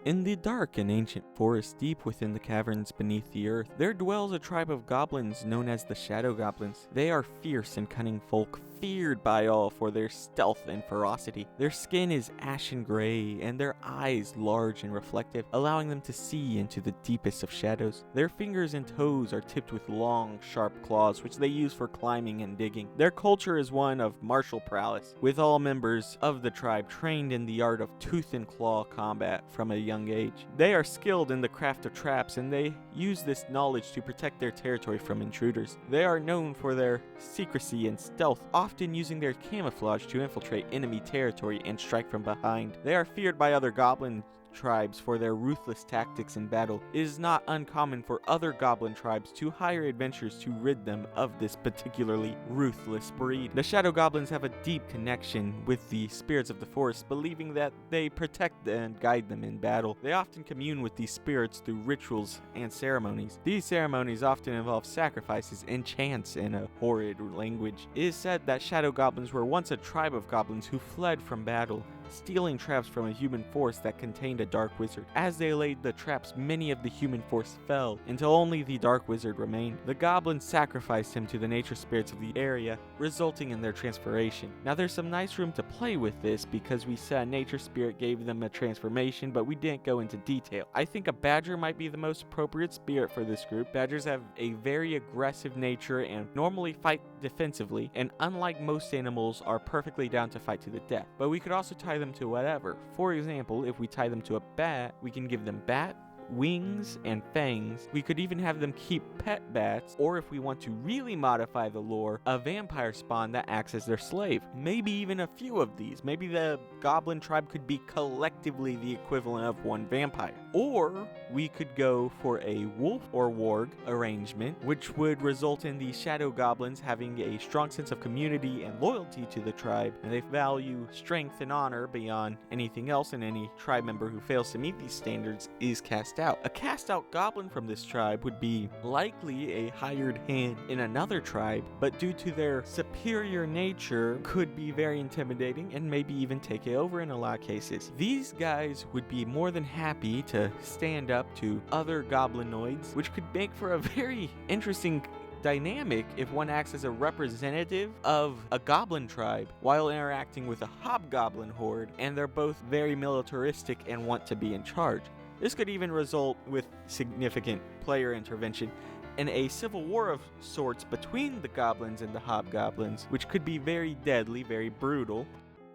In the dark and ancient forest deep within the caverns beneath the earth, there dwells a tribe of goblins known as the Shadow Goblins. They are fierce and cunning folk, feared by all for their stealth and ferocity. Their skin is ashen gray, and their eyes large and reflective, allowing them to see into the deepest of shadows. Their fingers and toes are tipped with long, sharp claws, which they use for climbing and digging. Their culture is one of martial prowess, with all members of the tribe trained in the art of tooth and claw combat from a young age. They are skilled in the craft of traps, and they use this knowledge to protect their territory from intruders. They are known for their secrecy and stealth, often using their camouflage to infiltrate enemy territory and strike from behind. They are feared by other goblin tribes for their ruthless tactics in battle. It is not uncommon for other goblin tribes to hire adventurers to rid them of this particularly ruthless breed. The Shadow Goblins have a deep connection with the spirits of the forest, believing that they protect and guide them in battle. They often commune with these spirits through rituals and ceremonies. These ceremonies often involve sacrifices and chants in a horrid language. It is said that Shadow Goblins were once a tribe of goblins who fled from battle, stealing traps from a human forest that contained a dark wizard. As they laid the traps, many of the human force fell, until only the dark wizard remained. The goblins sacrificed him to the nature spirits of the area, resulting in their transformation. Now there's some nice room to play with this, because we said nature spirit gave them a transformation, but we didn't go into detail. I think a badger might be the most appropriate spirit for this group. Badgers have a very aggressive nature and normally fight defensively, and unlike most animals, are perfectly down to fight to the death. But we could also tie them to whatever. For example, if we tie them to a bat, we can give them bat, wings, and fangs. We could even have them keep pet bats, or if we want to really modify the lore, a vampire spawn that acts as their slave. Maybe even a few of these. Maybe the goblin tribe could be collectively the equivalent of one vampire. Or we could go for a wolf or warg arrangement, which would result in the Shadow Goblins having a strong sense of community and loyalty to the tribe, and they value strength and honor beyond anything else, and any tribe member who fails to meet these standards is cast out. A cast out goblin from this tribe would be likely a hired hand in another tribe, but due to their superior nature could be very intimidating and maybe even take it over in a lot of cases. These guys would be more than happy to stand up to other goblinoids, which could make for a very interesting dynamic if one acts as a representative of a goblin tribe while interacting with a hobgoblin horde, and they're both very militaristic and want to be in charge. This could even result with significant player intervention and a civil war of sorts between the goblins and the hobgoblins, which could be very deadly, very brutal.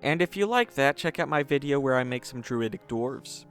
And if you like that, check out my video where I make some druidic dwarves.